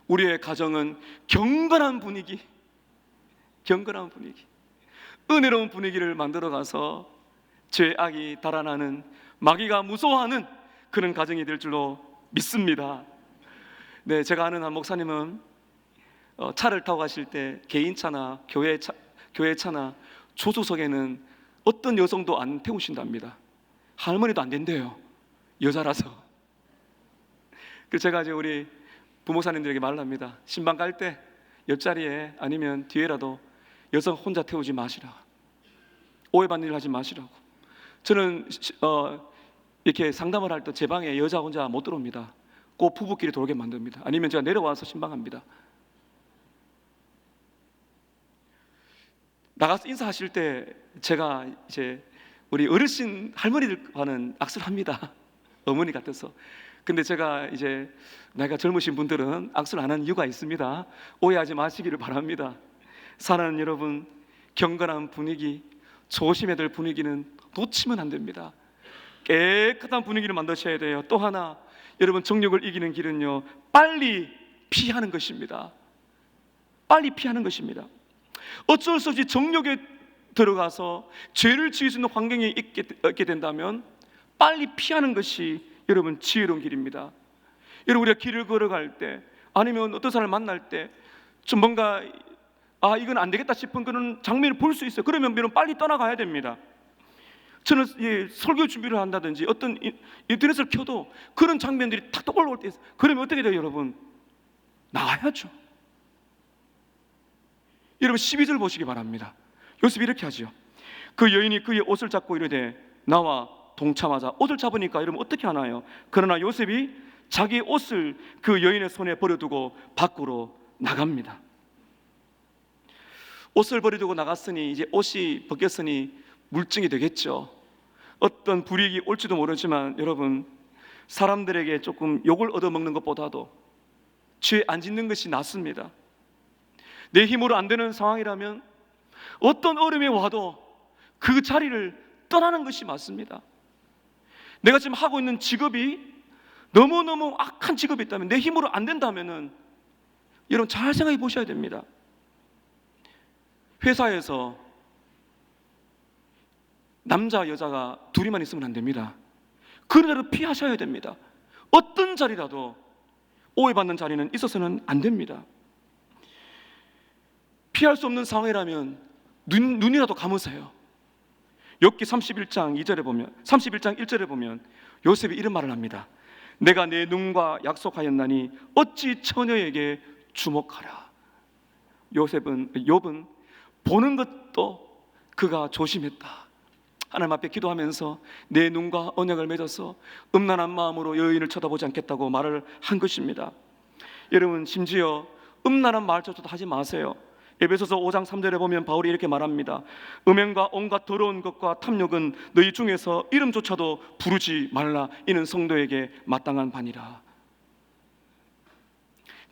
우리의 가정은 경건한 분위기, 은혜로운 분위기를 만들어가서 죄악이 달아나는, 마귀가 무서워하는 그런 가정이 될 줄로 믿습니다. 네, 제가 아는 한 목사님은 차를 타고 가실 때 개인차나 교회 차나 조수석에는 어떤 여성도 안 태우신답니다. 할머니도 안 된대요, 여자라서. 그래서 제가 이제 우리 부목사님들에게 말을 합니다. 신방 갈 때 옆자리에 아니면 뒤에라도 여성 혼자 태우지 마시라, 오해받는 일 하지 마시라고. 저는 이렇게 상담을 할 때 제 방에 여자 혼자 못 들어옵니다. 꼭 부부끼리 들어오게 만듭니다. 아니면 제가 내려와서 신방합니다. 나가서 인사하실 때 제가 이제 우리 어르신 할머니들과는 악수를 합니다. 어머니 같아서. 근데 제가 이제 나이가 젊으신 분들은 악수를 안 하는 이유가 있습니다. 오해하지 마시기를 바랍니다. 사랑하는 여러분, 경건한 분위기, 조심해야 될 분위기는 놓치면 안 됩니다. 깨끗한 분위기를 만드셔야 돼요. 또 하나, 여러분, 정욕을 이기는 길은요, 빨리 피하는 것입니다. 빨리 피하는 것입니다. 어쩔 수 없이 정욕에 들어가서 죄를 지을 수 있는 환경에 있게 된다면 빨리 피하는 것이 여러분 지혜로운 길입니다. 여러분, 우리가 길을 걸어갈 때 아니면 어떤 사람을 만날 때 좀 뭔가 이건 안 되겠다 싶은 그런 장면을 볼 수 있어요. 그러면 우리는 빨리 떠나가야 됩니다. 저는 설교 준비를 한다든지 어떤 인터넷을 켜도 그런 장면들이 탁 올라올 때 있어요. 그러면 어떻게 돼요, 여러분? 나가야죠. 여러분 12절 보시기 바랍니다. 요셉이 이렇게 하죠. 그 여인이 그의 옷을 잡고 이르되 나와 동참하자. 옷을 잡으니까 여러분 어떻게 하나요? 그러나 요셉이 자기 옷을 그 여인의 손에 버려두고 밖으로 나갑니다. 옷을 버려두고 나갔으니 이제 옷이 벗겼으니 물증이 되겠죠. 어떤 불이익이 올지도 모르지만 여러분, 사람들에게 조금 욕을 얻어먹는 것보다도 죄 안 짓는 것이 낫습니다. 내 힘으로 안 되는 상황이라면 어떤 어려움이 와도 그 자리를 떠나는 것이 맞습니다. 내가 지금 하고 있는 직업이 너무너무 악한 직업이 있다면, 내 힘으로 안 된다면은 여러분 잘 생각해 보셔야 됩니다. 회사에서 남자 여자가 둘이만 있으면 안 됩니다. 그런 자를 피하셔야 됩니다. 어떤 자리라도 오해받는 자리는 있어서는 안 됩니다. 피할 수 없는 상황이라면 눈이라도 감으세요. 욥기 31장 1절에 보면 요셉이 이런 말을 합니다. 내가 내 눈과 약속하였나니 어찌 처녀에게 주목하라. 욥은 보는 것도 그가 조심했다. 하나님 앞에 기도하면서 내 눈과 언약을 맺어서 음란한 마음으로 여인을 쳐다보지 않겠다고 말을 한 것입니다. 여러분, 심지어 음란한 말조차도 하지 마세요. 에베소서 5장 3절에 보면 바울이 이렇게 말합니다. 음행과 온갖 더러운 것과 탐욕은 너희 중에서 이름조차도 부르지 말라. 이는 성도에게 마땅한 바니라.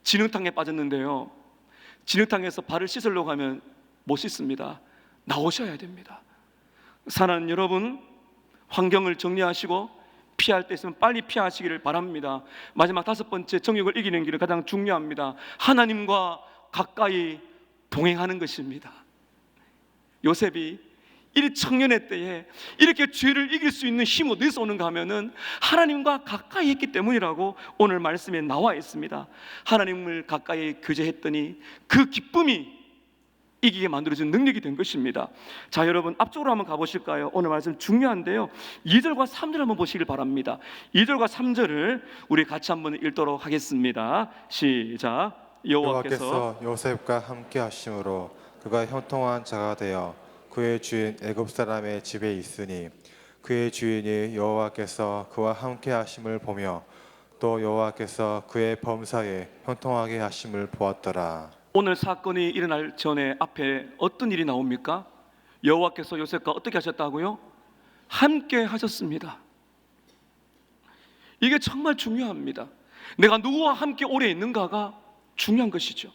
진흙탕에 빠졌는데요, 진흙탕에서 발을 씻으려고 하면 못 씻습니다. 나오셔야 됩니다. 사랑하는 여러분, 환경을 정리하시고 피할 때 있으면 빨리 피하시기를 바랍니다. 마지막 5번째, 정욕을 이기는 길은 가장 중요합니다. 하나님과 가까이 동행하는 것입니다. 요셉이 이 청년의 때에 이렇게 죄를 이길 수 있는 힘이 어디서 오는가 하면은 하나님과 가까이 했기 때문이라고 오늘 말씀에 나와 있습니다. 하나님을 가까이 교제했더니 그 기쁨이 이기게 만들어준 능력이 된 것입니다. 자, 여러분 앞쪽으로 한번 가보실까요? 오늘 말씀 중요한데요, 2절과 3절 한번 보시길 바랍니다. 2절과 3절을 우리 같이 한번 읽도록 하겠습니다. 시작. 여호와께서 요셉과 함께 하심으로 그가 형통한 자가 되어 그의 주인 애굽 사람의 집에 있으니 그의 주인이 여호와께서 그와 함께 하심을 보며 또 여호와께서 그의 범사에 형통하게 하심을 보았더라. 오늘 사건이 일어날 전에 앞에 어떤 일이 나옵니까? 여호와께서 요셉과 어떻게 하셨다고요? 함께 하셨습니다. 이게 정말 중요합니다. 내가 누구와 함께 오래 있는가가 중요한 것이죠.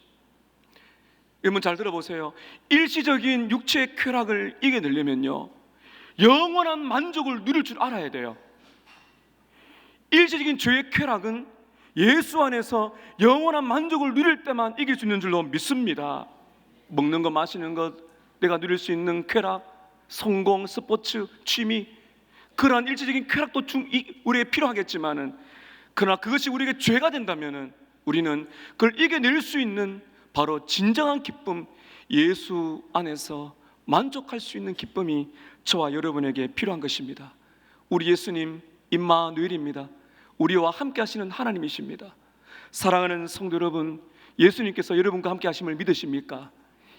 여러분 잘 들어보세요. 일시적인 육체의 쾌락을 이겨내려면요, 영원한 만족을 누릴 줄 알아야 돼요. 일시적인 죄의 쾌락은 예수 안에서 영원한 만족을 누릴 때만 이길 수 있는 줄로 믿습니다. 먹는 것, 마시는 것, 내가 누릴 수 있는 쾌락, 성공, 스포츠, 취미, 그러한 일시적인 쾌락도 우리에게 필요하겠지만은, 그러나 그것이 우리에게 죄가 된다면은 우리는 그걸 이겨낼 수 있는 바로 진정한 기쁨, 예수 안에서 만족할 수 있는 기쁨이 저와 여러분에게 필요한 것입니다. 우리 예수님 임마누엘입니다. 우리와 함께 하시는 하나님이십니다. 사랑하는 성도 여러분, 예수님께서 여러분과 함께 하심을 믿으십니까?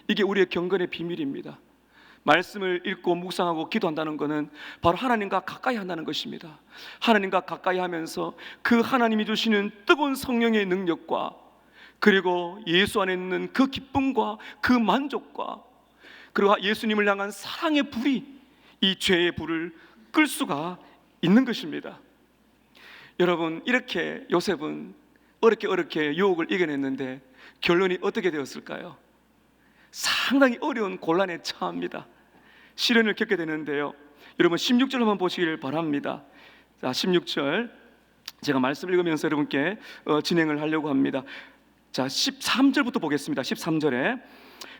이게 우리의 경건의 비밀입니다. 말씀을 읽고 묵상하고 기도한다는 것은 바로 하나님과 가까이 한다는 것입니다. 하나님과 가까이 하면서 그 하나님이 주시는 뜨거운 성령의 능력과, 그리고 예수 안에 있는 그 기쁨과 그 만족과, 그리고 예수님을 향한 사랑의 불이 이 죄의 불을 끌 수가 있는 것입니다. 여러분, 이렇게 요셉은 어렵게 유혹을 이겨냈는데 결론이 어떻게 되었을까요? 상당히 어려운 곤란에 처합니다. 시련을 겪게 되는데요, 여러분 16절 한번 보시길 바랍니다. 자, 16절 제가 말씀 읽으면서 여러분께 진행을 하려고 합니다. 자, 13절부터 보겠습니다. 13절에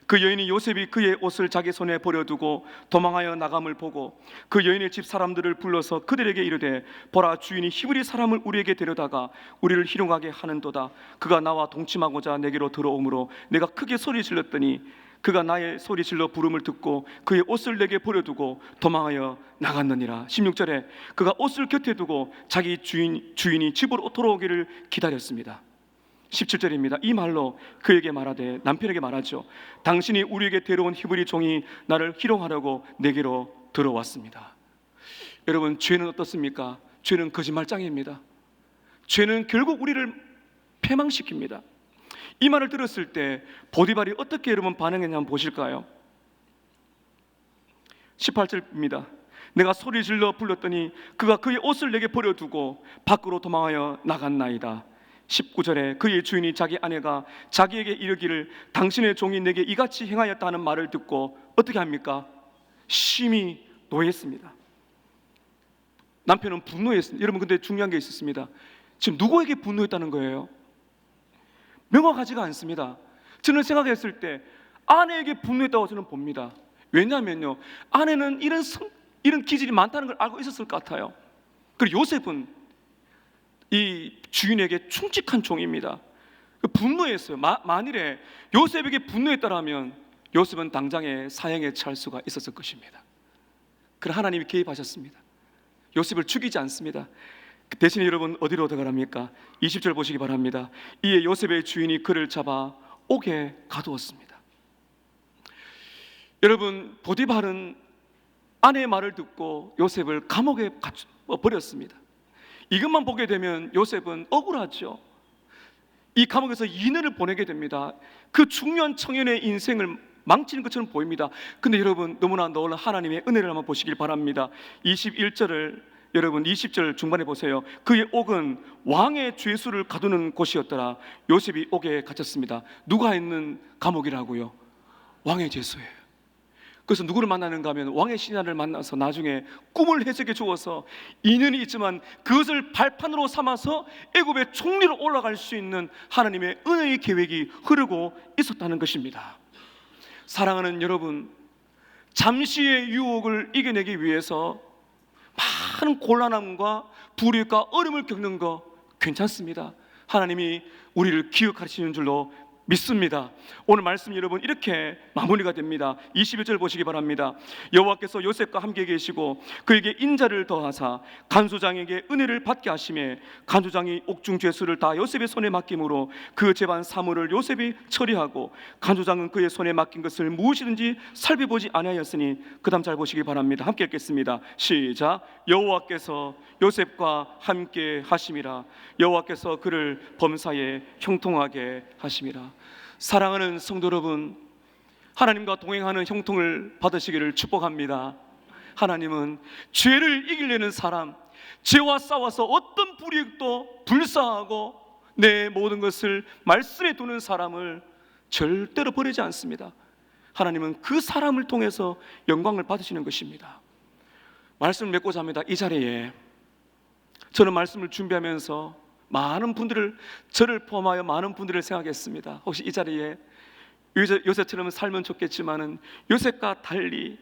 그 여인이 요셉이 그의 옷을 자기 손에 버려두고 도망하여 나감을 보고 그 여인의 집 사람들을 불러서 그들에게 이르되, 보라, 주인이 히브리 사람을 우리에게 데려다가 우리를 희롱하게 하는도다. 그가 나와 동침하고자 내게로 들어오므로 내가 크게 소리 질렀더니 그가 나의 소리 질러 부름을 듣고 그의 옷을 내게 버려두고 도망하여 나갔느니라. 16절에 그가 옷을 곁에 두고 자기 주인이 집으로 돌아오기를 기다렸습니다. 17절입니다. 이 말로 그에게 말하되, 남편에게 말하죠. 당신이 우리에게 데려온 히브리 종이 나를 희롱하려고 내게로 들어왔습니다. 여러분, 죄는 어떻습니까? 죄는 거짓말장애입니다. 죄는 결국 우리를 패망시킵니다. 이 말을 들었을 때 보디발이 어떻게 여러분 반응했냐 한번 보실까요? 18절입니다. 내가 소리 질러 불렀더니 그가 그의 옷을 내게 버려두고 밖으로 도망하여 나갔나이다. 19절에 그의 주인이 자기 아내가 자기에게 이르기를 당신의 종이 내게 이같이 행하였다 하는 말을 듣고 어떻게 합니까? 심히 노했습니다. 남편은 분노했습니다. 여러분, 근데 중요한 게 있었습니다. 지금 누구에게 분노했다는 거예요? 명확하지가 않습니다. 저는 생각했을 때 아내에게 분노했다고 저는 봅니다. 왜냐하면요, 아내는 이런 기질이 많다는 걸 알고 있었을 것 같아요. 그리고 요셉은 이 주인에게 충직한 종입니다. 분노했어요. 만일에 요셉에게 분노했다라면 요셉은 당장에 사형에 처할 수가 있었을 것입니다. 그러나 하나님이 개입하셨습니다. 요셉을 죽이지 않습니다. 대신에 여러분 어디로 들어갑니까? 20절 보시기 바랍니다. 이에 요셉의 주인이 그를 잡아 옥에 가두었습니다. 여러분, 보디발은 아내의 말을 듣고 요셉을 감옥에 버렸습니다. 이것만 보게 되면 요셉은 억울하죠. 이 감옥에서 2년을 보내게 됩니다. 그 중요한 청년의 인생을 망치는 것처럼 보입니다. 근데 여러분, 너무나 놀라운 하나님의 은혜를 한번 보시길 바랍니다. 21절을 여러분 20절 중반에 보세요. 그의 옥은 왕의 죄수를 가두는 곳이었더라. 요셉이 옥에 갇혔습니다. 누가 있는 감옥이라고요? 왕의 죄수예요. 그래서 누구를 만나는가 하면 왕의 신하를 만나서 나중에 꿈을 해석해 주어서 2년이 있지만 그것을 발판으로 삼아서 애굽의 총리로 올라갈 수 있는 하나님의 은혜의 계획이 흐르고 있었다는 것입니다. 사랑하는 여러분, 잠시의 유혹을 이겨내기 위해서 많은 곤란함과 불이익과 어려움을 겪는 거 괜찮습니다. 하나님이 우리를 기억하시는 줄로 믿습니다. 오늘 말씀 여러분 이렇게 마무리가 됩니다. 21절 보시기 바랍니다. 여호와께서 요셉과 함께 계시고 그에게 인자를 더하사 간수장에게 은혜를 받게 하시매 간수장이 옥중 죄수를 다 요셉의 손에 맡김으로 그 재반 사물을 요셉이 처리하고 간수장은 그의 손에 맡긴 것을 무엇이든지 살펴보지 아니하였으니 그 다음 잘 보시기 바랍니다. 함께 읽겠습니다. 시작. 여호와께서 요셉과 함께 하심이라. 여호와께서 그를 범사에 형통하게 하심이라. 사랑하는 성도 여러분, 하나님과 동행하는 형통을 받으시기를 축복합니다. 하나님은 죄를 이기려는 사람, 죄와 싸워서 어떤 불이익도 불사하고 내 모든 것을 말씀에 두는 사람을 절대로 버리지 않습니다. 하나님은 그 사람을 통해서 영광을 받으시는 것입니다. 말씀을 맺고자 합니다. 이 자리에 저는 말씀을 준비하면서 많은 분들을, 저를 포함하여 많은 분들을 생각했습니다. 혹시 이 자리에 요셉처럼 살면 좋겠지만은 요셉과 달리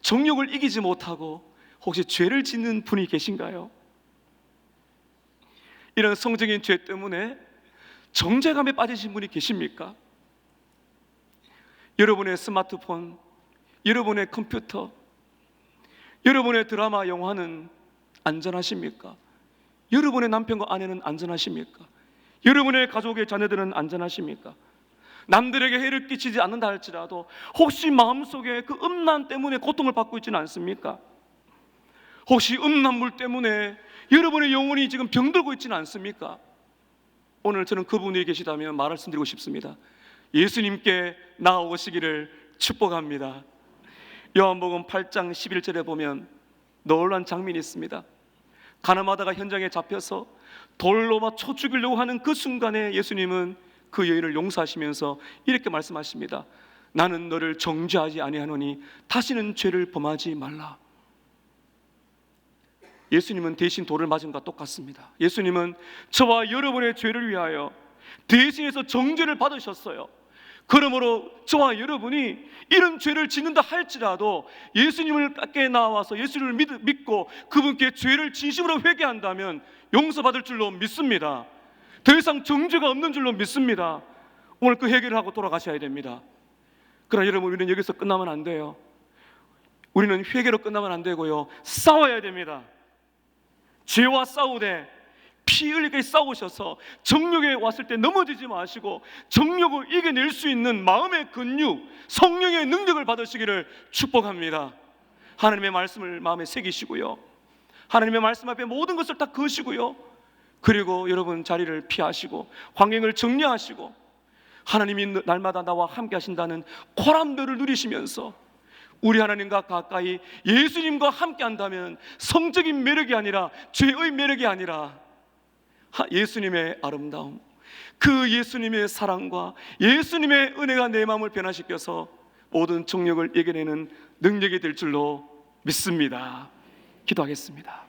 정욕을 이기지 못하고 혹시 죄를 짓는 분이 계신가요? 이런 성적인 죄 때문에 정죄감에 빠지신 분이 계십니까? 여러분의 스마트폰, 여러분의 컴퓨터, 여러분의 드라마, 영화는 안전하십니까? 여러분의 남편과 아내는 안전하십니까? 여러분의 가족의 자녀들은 안전하십니까? 남들에게 해를 끼치지 않는다 할지라도 혹시 마음속에 그 음란 때문에 고통을 받고 있지는 않습니까? 혹시 음란물 때문에 여러분의 영혼이 지금 병들고 있지는 않습니까? 오늘 저는 그분이 계시다면 말씀드리고 싶습니다. 예수님께 나아오시기를 축복합니다. 요한복음 8장 11절에 보면 놀라운 장면이 있습니다. 가늠하다가 현장에 잡혀서 돌로 막 쳐 죽이려고 하는 그 순간에 예수님은 그 여인을 용서하시면서 이렇게 말씀하십니다. 나는 너를 정죄하지 아니하노니 다시는 죄를 범하지 말라. 예수님은 대신 돌을 맞은 것과 똑같습니다. 예수님은 저와 여러분의 죄를 위하여 대신해서 정죄를 받으셨어요. 그러므로 저와 여러분이 이런 죄를 짓는다 할지라도 예수님을 께 나와서 예수님을 믿고 그분께 죄를 진심으로 회개한다면 용서받을 줄로 믿습니다. 더 이상 정죄가 없는 줄로 믿습니다. 오늘 그 해결을 하고 돌아가셔야 됩니다. 그러나 여러분, 우리는 여기서 끝나면 안 돼요. 우리는 회개로 끝나면 안 되고요, 싸워야 됩니다. 죄와 싸우되 피 흘리게 싸우셔서 정욕에 왔을 때 넘어지지 마시고 정욕을 이겨낼 수 있는 마음의 근육, 성령의 능력을 받으시기를 축복합니다. 하나님의 말씀을 마음에 새기시고요, 하나님의 말씀 앞에 모든 것을 다 거시고요, 그리고 여러분 자리를 피하시고 환경을 정리하시고 하나님이 날마다 나와 함께 하신다는 코람들을 누리시면서 우리 하나님과 가까이 예수님과 함께 한다면 성적인 매력이 아니라 죄의 매력이 아니라 예수님의 아름다움, 그 예수님의 사랑과 예수님의 은혜가 내 마음을 변화시켜서 모든 정력을 이겨내는 능력이 될 줄로 믿습니다. 기도하겠습니다.